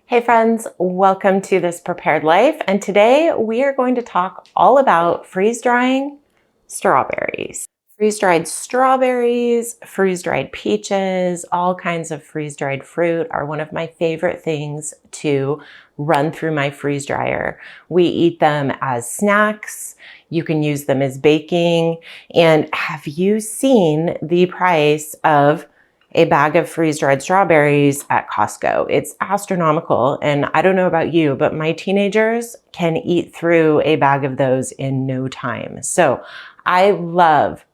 Hey friends, welcome to This Prepared Life, and today we are going to talk all about freeze-drying strawberries. Freeze-dried strawberries, freeze-dried peaches, all kinds of freeze-dried fruit are one of my favorite things to run through my freeze dryer. We eat them as snacks. You can use them as baking. And have you seen the price of a bag of freeze-dried strawberries at Costco? It's astronomical. And I don't know about you, but my teenagers can eat through a bag of those in no time. So I love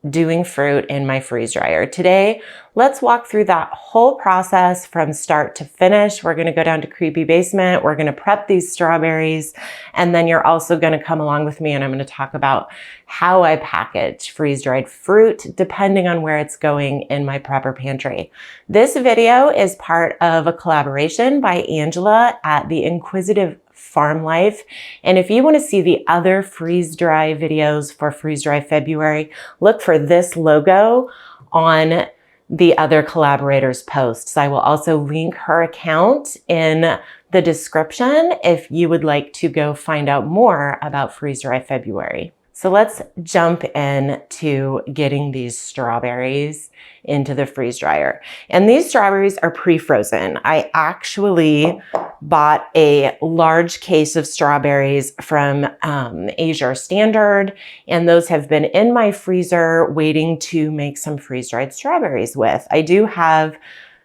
doing fruit in my freeze dryer. Today, let's walk through that whole process from start to finish. We're going to go down to Creepy Basement. We're going to prep these strawberries. And then you're also going to come along with me and I'm going to talk about how I package freeze-dried fruit depending on where it's going in my prepper pantry. This video is part of a collaboration by Angela at the Inquisitive Farm Life. And if you want to see the other freeze dry videos for Freeze Dry February, look for this logo on the other collaborators' posts. I will also link her account in the description if you would like to go find out more about Freeze Dry February. So let's jump in to getting these strawberries into the freeze dryer. And these strawberries are pre-frozen. I actually bought a large case of strawberries from Azure Standard, and those have been in my freezer waiting to make some freeze-dried strawberries with. I do have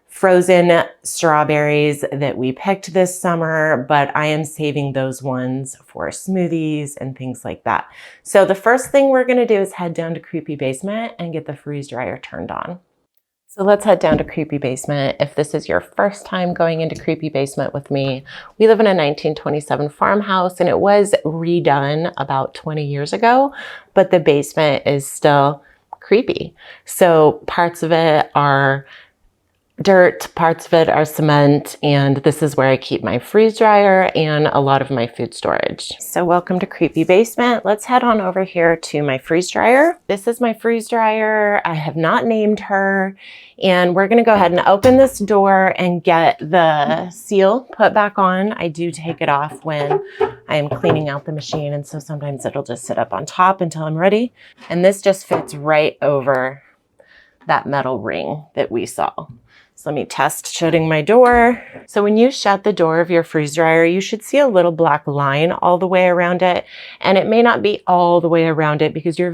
frozen strawberries that we picked this summer, but I am saving those ones for smoothies and things like that. So the first thing we're going to do is head down to Creepy Basement and get the freeze dryer turned on. So let's head down to Creepy Basement. If this is your first time going into Creepy Basement with me, we live in a 1927 farmhouse and it was redone about 20 years ago, but the basement is still creepy. So parts of it are dirt, parts of it are cement, and this is where I keep my freeze dryer and a lot of my food storage. So welcome to Creepy Basement. Let's head on over here to my freeze dryer. This is my freeze dryer. I have not named her, and we're gonna go ahead and open this door and get the seal put back on. I do take it off when I am cleaning out the machine, and so sometimes it'll just sit up on top until I'm ready. And this just fits right over that metal ring that we saw. So let me test shutting my door. So when you shut the door of your freeze dryer, you should see a little black line all the way around it. And it may not be all the way around it because your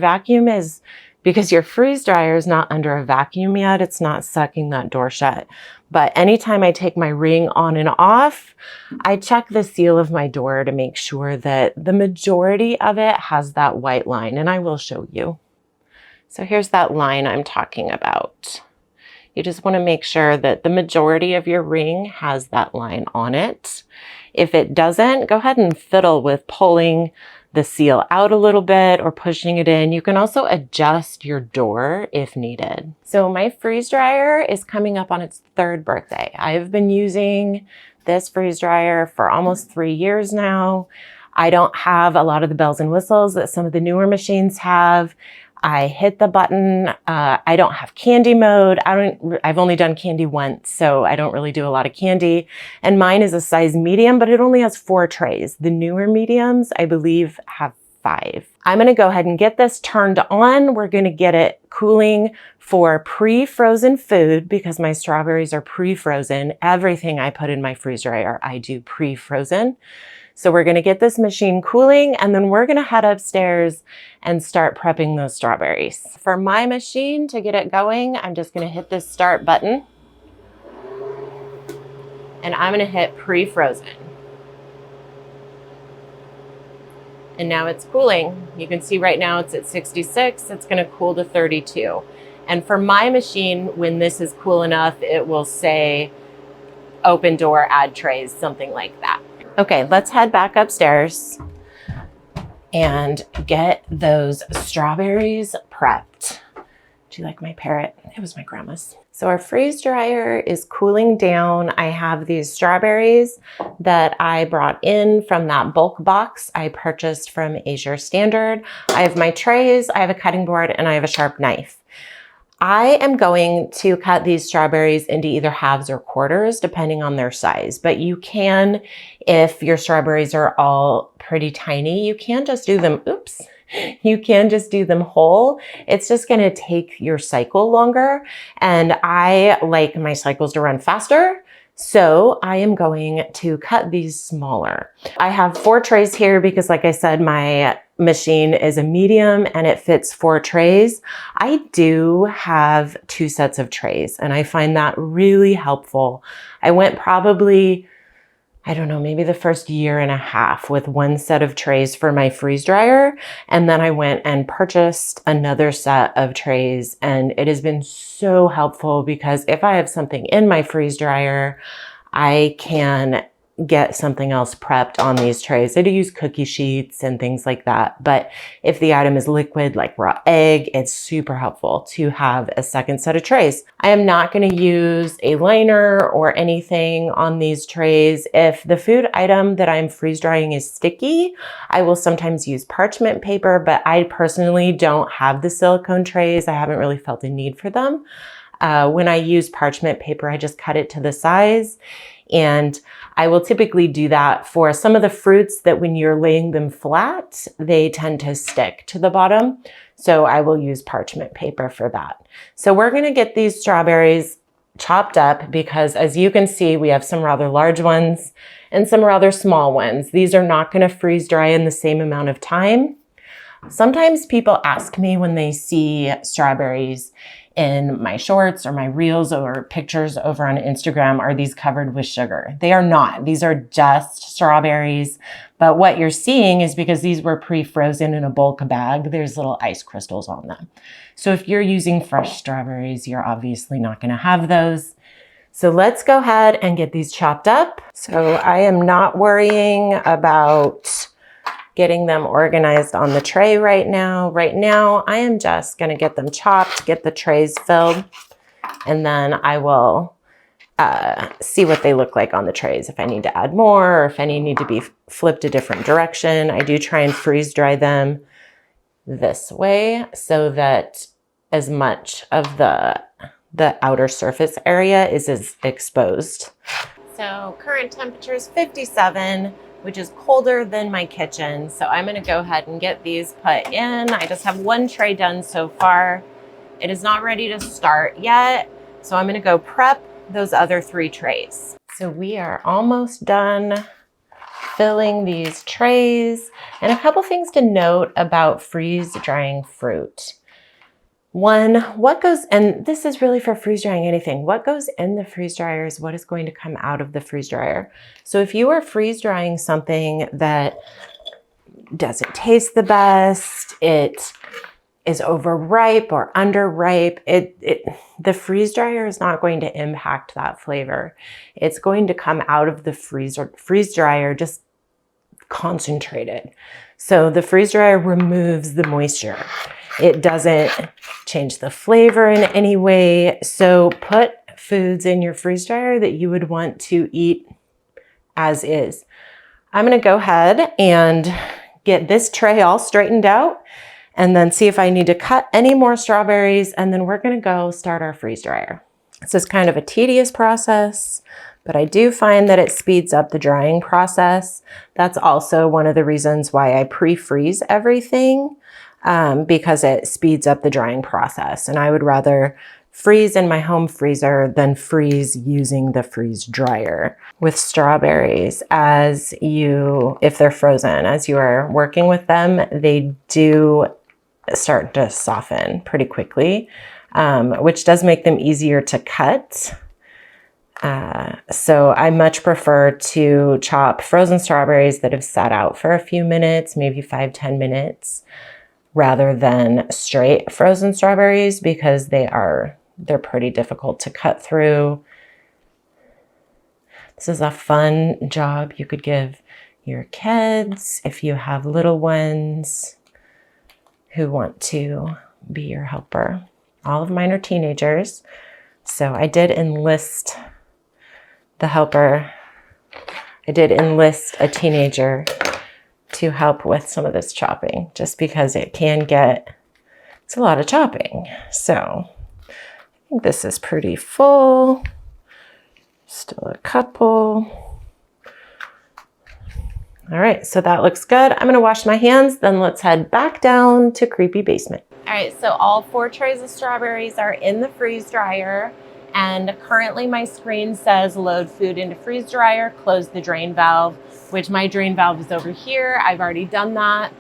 freeze dryer is not under a vacuum yet. It's not sucking that door shut. But anytime I take my ring on and off, I check the seal of my door to make sure that the majority of it has that white line. And I will show you. So here's that line I'm talking about. You just want to make sure that the majority of your ring has that line on it. If it doesn't, go ahead and fiddle with pulling the seal out a little bit or pushing it in. You can also adjust your door if needed. So my freeze dryer is coming up on its 3rd birthday. I've been using this freeze dryer for almost 3 years now. I don't have a lot of the bells and whistles that some of the newer machines have. I hit the button. I don't have candy mode. I've only done candy once, so I don't really do a lot of candy. And mine is a size medium, but it only has 4 trays. The newer mediums, I believe, have 5. I'm going to go ahead and get this turned on. We're going to get it cooling for pre-frozen food because my strawberries are pre-frozen. Everything I put in my freeze dryer, I do pre-frozen. So we're going to get this machine cooling and then we're going to head upstairs and start prepping those strawberries. For my machine to get it going, I'm just going to hit this start button and I'm going to hit pre-frozen. And now it's cooling. You can see right now it's at 66. It's going to cool to 32. And for my machine, when this is cool enough, it will say open door, add trays, something like that. Okay, let's head back upstairs and get those strawberries prepped. Do you like my parrot? It was my grandma's. So our freeze dryer is cooling down. I have these strawberries that I brought in from that bulk box I purchased from Azure Standard. I have my trays, I have a cutting board, and I have a sharp knife. I am going to cut these strawberries into either halves or quarters, depending on their size. But you can, if your strawberries are all pretty tiny, you can just do them, oops, you can just do them whole. It's just going to take your cycle longer. And I like my cycles to run faster. So I am going to cut these smaller. I have 4 trays here because, like I said, my machine is a medium and it fits 4 trays. I do have 2 sets of trays and I find that really helpful. I went probably, I don't know, maybe the first year and a half with 1 set of trays for my freeze dryer. And then I went and purchased another set of trays, and it has been so helpful because if I have something in my freeze dryer, I can get something else prepped on these trays. I do use cookie sheets and things like that. But if the item is liquid, like raw egg, it's super helpful to have a second set of trays. I am not going to use a liner or anything on these trays. If the food item that I'm freeze drying is sticky, I will sometimes use parchment paper, but I personally don't have the silicone trays. I haven't really felt a need for them. When I use parchment paper, I just cut it to the size, and I will typically do that for some of the fruits that when you're laying them flat, they tend to stick to the bottom. So I will use parchment paper for that. So we're going to get these strawberries chopped up because, as you can see, we have some rather large ones and some rather small ones. These are not going to freeze dry in the same amount of time. Sometimes people ask me when they see strawberries in my shorts or my reels or pictures over on Instagram, are these covered with sugar? They are not. These are just strawberries. But what you're seeing is because these were pre-frozen in a bulk bag, there's little ice crystals on them. So if you're using fresh strawberries, you're obviously not going to have those. So let's go ahead and get these chopped up. So I am not worrying about getting them organized on the tray right now. Right now, I am just going to get them chopped, get the trays filled, and then I will see what they look like on the trays. If I need to add more or if any need to be flipped a different direction. I do try and freeze dry them this way so that as much of the outer surface area is exposed. So current temperature is 57. Which is colder than my kitchen. So I'm gonna go ahead and get these put in. I just have 1 tray done so far. It is not ready to start yet. So I'm gonna go prep those other 3 trays. So we are almost done filling these trays. And a couple things to note about freeze drying fruit. 1, what goes, and this is really for freeze drying anything, what goes in the freeze dryer is what is going to come out of the freeze dryer. So if you are freeze drying something that doesn't taste the best, it is overripe or underripe, the freeze dryer is not going to impact that flavor. It's going to come out of the freeze dryer just concentrated. So the freeze dryer removes the moisture. It doesn't change the flavor in any way. So put foods in your freeze dryer that you would want to eat as is. I'm going to go ahead and get this tray all straightened out and then see if I need to cut any more strawberries, and then we're going to go start our freeze dryer. This is kind of a tedious process, but I do find that it speeds up the drying process. That's also one of the reasons why I pre-freeze everything, because it speeds up the drying process. And I would rather freeze in my home freezer than freeze using the freeze dryer. With strawberries, if they're frozen, as you are working with them, they do start to soften pretty quickly, which does make them easier to cut. So I much prefer to chop frozen strawberries that have sat out for a few minutes, maybe 5-10 minutes, rather than straight frozen strawberries because they're pretty difficult to cut through. This is a fun job you could give your kids if you have little ones who want to be your helper. All of mine are teenagers, so I did enlist the helper. I did enlist a teenager to help with some of this chopping, just because it's a lot of chopping. So think this is pretty full. Still a couple. All right, so that looks good. I'm gonna wash my hands, then let's head back down to creepy basement. All right, so all 4 trays of strawberries are in the freeze dryer, and currently my screen says load food into freeze dryer, close the drain valve, which my drain valve is over here. I've already done that.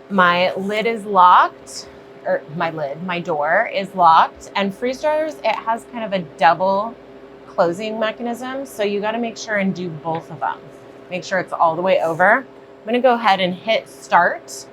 My lid is locked, or my door is locked, and freeze dryers, it has kind of a double closing mechanism, so you gotta make sure and do both of them. Make sure it's all the way over. I'm gonna go ahead and hit start.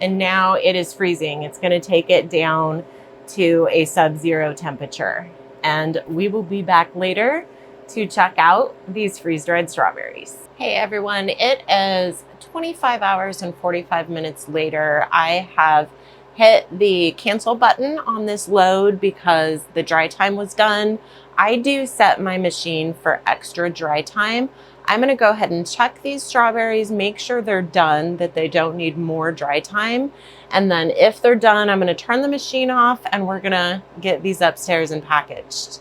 And now it is freezing. It's gonna take it down to a sub-zero temperature. And we will be back later to check out these freeze-dried strawberries. Hey everyone, it is 25 hours and 45 minutes later. I have hit the cancel button on this load because the dry time was done. I do set my machine for extra dry time. I'm gonna go ahead and check these strawberries, make sure they're done, that they don't need more dry time. And then if they're done, I'm gonna turn the machine off and we're gonna get these upstairs and packaged.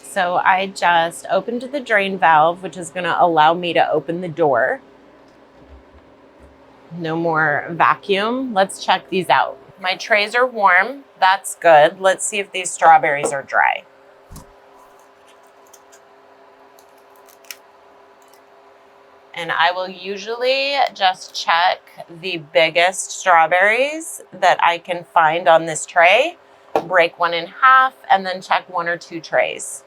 So I just opened the drain valve, which is gonna allow me to open the door. No more vacuum. Let's check these out. My trays are warm, that's good. Let's see if these strawberries are dry. And I will usually just check the biggest strawberries that I can find on this tray, break one in half, and then check 1 or 2 trays.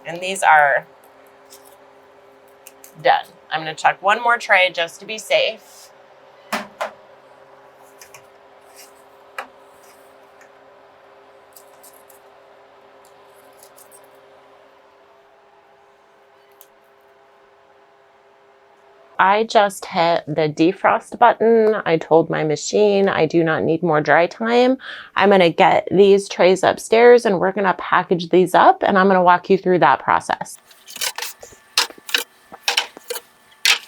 And these are done. I'm gonna check 1 more tray just to be safe. I just hit the defrost button. I told my machine I do not need more dry time. I'm gonna get these trays upstairs and we're gonna package these up, and I'm gonna walk you through that process.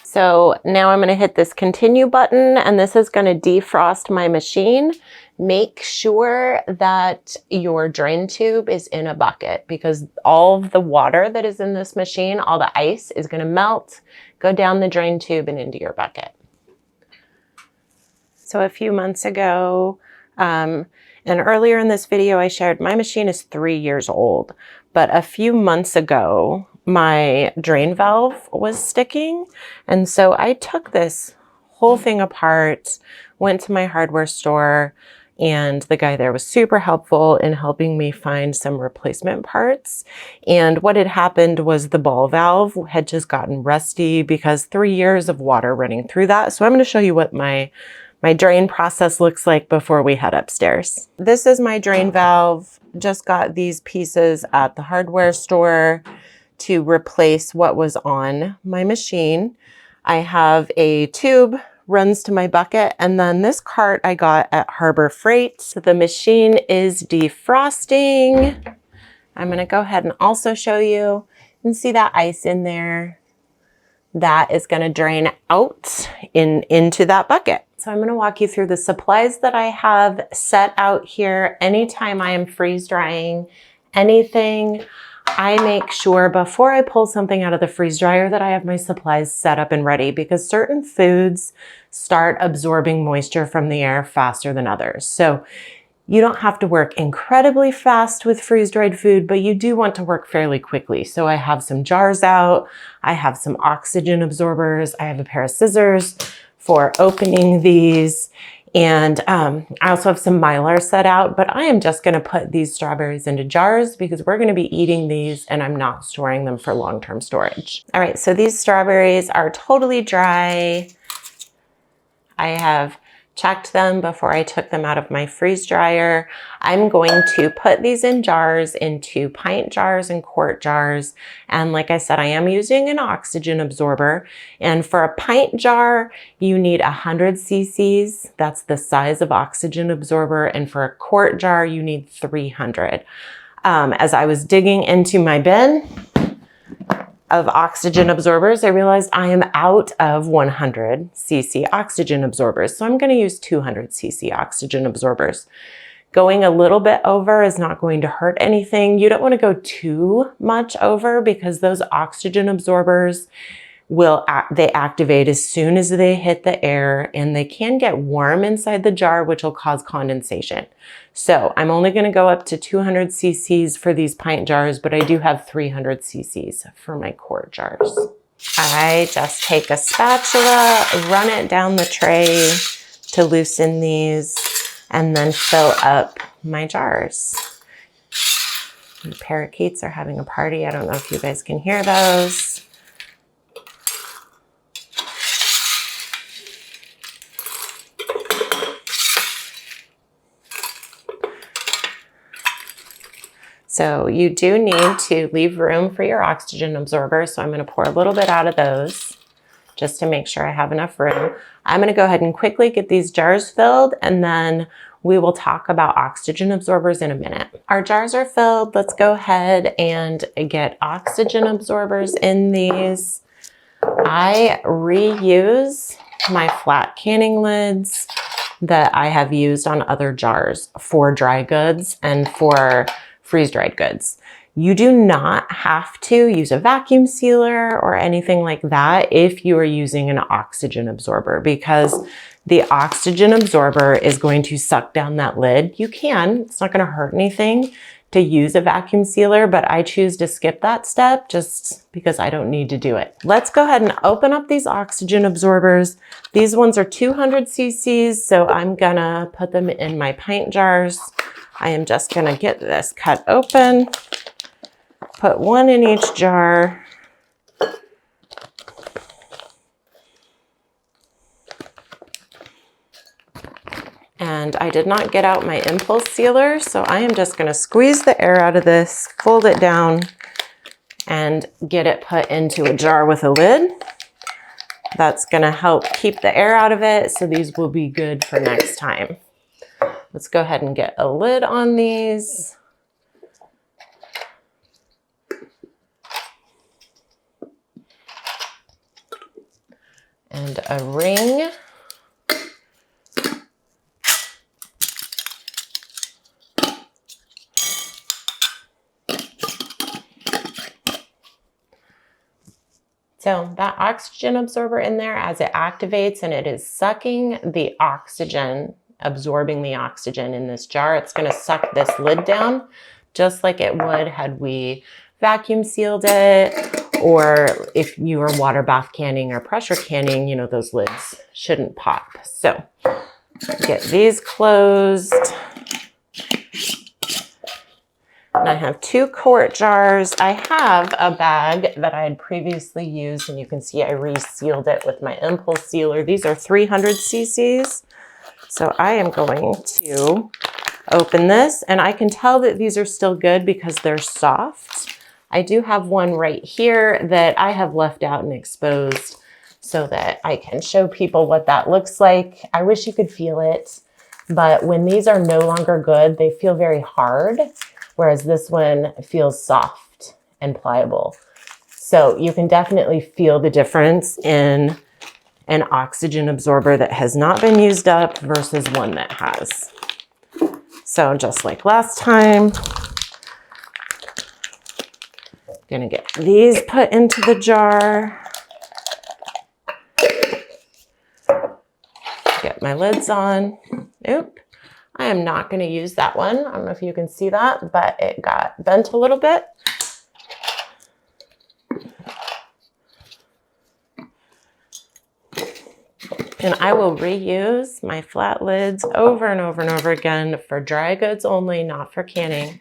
So now I'm gonna hit this continue button, and this is gonna defrost my machine. Make sure that your drain tube is in a bucket, because all of the water that is in this machine, all the ice, is gonna melt, go down the drain tube and into your bucket. So a few months ago, and earlier in this video I shared my machine is 3 years old, but a few months ago, my drain valve was sticking. And so I took this whole thing apart, went to my hardware store, and the guy there was super helpful in helping me find some replacement parts. And what had happened was the ball valve had just gotten rusty because 3 years of water running through that. So I'm going to show you what my drain process looks like before we head upstairs. This is my drain valve. Just got these pieces at the hardware store to replace what was on my machine. I have a tube runs to my bucket, and then this cart I got at Harbor Freight. So the machine is defrosting. I'm gonna go ahead and also show you. You can see that ice in there. That is gonna drain out into that bucket. So I'm gonna walk you through the supplies that I have set out here. Anytime I am freeze drying anything, I make sure before I pull something out of the freeze dryer that I have my supplies set up and ready, because certain foods start absorbing moisture from the air faster than others. So you don't have to work incredibly fast with freeze-dried food, but you do want to work fairly quickly. So I have some jars out, I have some oxygen absorbers, I have a pair of scissors for opening these, and I also have some mylar set out, but I am just gonna put these strawberries into jars because we're gonna be eating these and I'm not storing them for long-term storage. All right, so these strawberries are totally dry. I have checked them before I took them out of my freeze dryer. I'm going to put these in jars, into pint jars and quart jars. And like I said, I am using an oxygen absorber. And for a pint jar, you need 100 cc's. That's the size of oxygen absorber. And for a quart jar, you need 300. As I was digging into my bin of oxygen absorbers, I realized I am out of 100 cc oxygen absorbers. So I'm going to use 200 cc oxygen absorbers. Going a little bit over is not going to hurt anything. You don't want to go too much over because those oxygen absorbers they activate as soon as they hit the air, and they can get warm inside the jar, which will cause condensation. So I'm only going to go up to 200 cc's for these pint jars, but I do have 300 cc's for my quart jars. I just take a spatula, run it down the tray to loosen these, and then fill up my jars. The parakeets are having a party. I don't know if you guys can hear those. So you do need to leave room for your oxygen absorber. So I'm going to pour a little bit out of those just to make sure I have enough room. I'm going to go ahead and quickly get these jars filled, and then we will talk about oxygen absorbers in a minute. Our jars are filled. Let's go ahead and get oxygen absorbers in these. I reuse my flat canning lids that I have used on other jars for dry goods and for freeze-dried goods. You do not have to use a vacuum sealer or anything like that if you are using an oxygen absorber, because the oxygen absorber is going to suck down that lid. You can, it's not going to hurt anything to use a vacuum sealer, but I choose to skip that step just because I don't need to do it. Let's go ahead and open up these oxygen absorbers. These ones are 200 cc's, so I'm gonna put them in my pint jars. I am just gonna get this cut open, put one in each jar. And I did not get out my impulse sealer, so I am just gonna squeeze the air out of this, fold it down, and get it put into a jar with a lid. That's gonna help keep the air out of it, so these will be good for next time. Let's go ahead and get a lid on these. And a ring. So that oxygen absorber in there, as it activates and it is sucking the oxygen, absorbing the oxygen in this jar, it's going to suck this lid down just like it would had we vacuum sealed it, or if you were water bath canning or pressure canning, you know, those lids shouldn't pop. So get these closed. And I have 2 quart jars. I have a bag that I had previously used, and you can see I resealed it with my impulse sealer. These are 300 cc's. So I am going to open this, and I can tell that these are still good because they're soft. I do have one right here that I have left out and exposed so that I can show people what that looks like. I wish you could feel it, but when these are no longer good, they feel very hard, whereas this one feels soft and pliable. So you can definitely feel the difference in an oxygen absorber that has not been used up versus one that has. So just like last time, I'm gonna get these put into the jar. Get my lids on. Oop. I am not going to use that one. I don't know if you can see that, but it got bent a little bit. And I will reuse my flat lids over and over and over again for dry goods only, not for canning,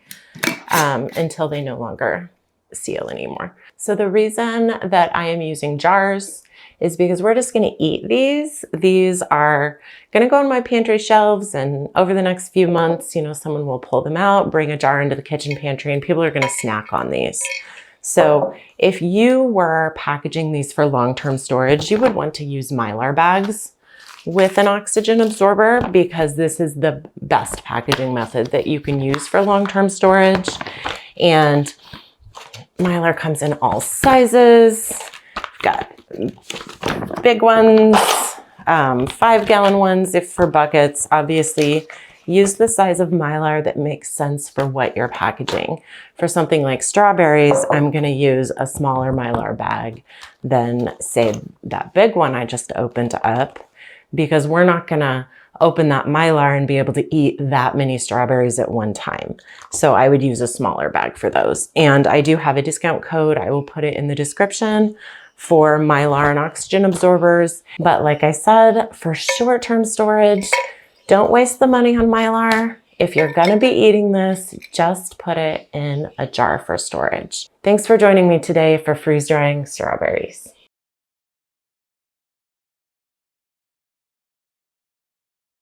until they no longer seal anymore. So the reason that I am using jars is because we're just going to eat these. These are going to go on my pantry shelves, and over the next few months, you know, someone will pull them out, bring a jar into the kitchen pantry, and people are going to snack on these. So if you were packaging these for long-term storage, you would want to use mylar bags with an oxygen absorber, because this is the best packaging method that you can use for long-term storage. And mylar comes in all sizes. Got big ones, 5-gallon ones if for buckets. Obviously, use the size of mylar that makes sense for what you're packaging. For something like strawberries, I'm going to use a smaller mylar bag than, say, that big one I just opened up, because we're not going to open that mylar and be able to eat that many strawberries at one time. So I would use a smaller bag for those. And I do have a discount code. I will put it in the description for mylar and oxygen absorbers. But like I said, for short-term storage, don't waste the money on mylar. If you're going to be eating this, just put it in a jar for storage. Thanks for joining me today for freeze drying strawberries.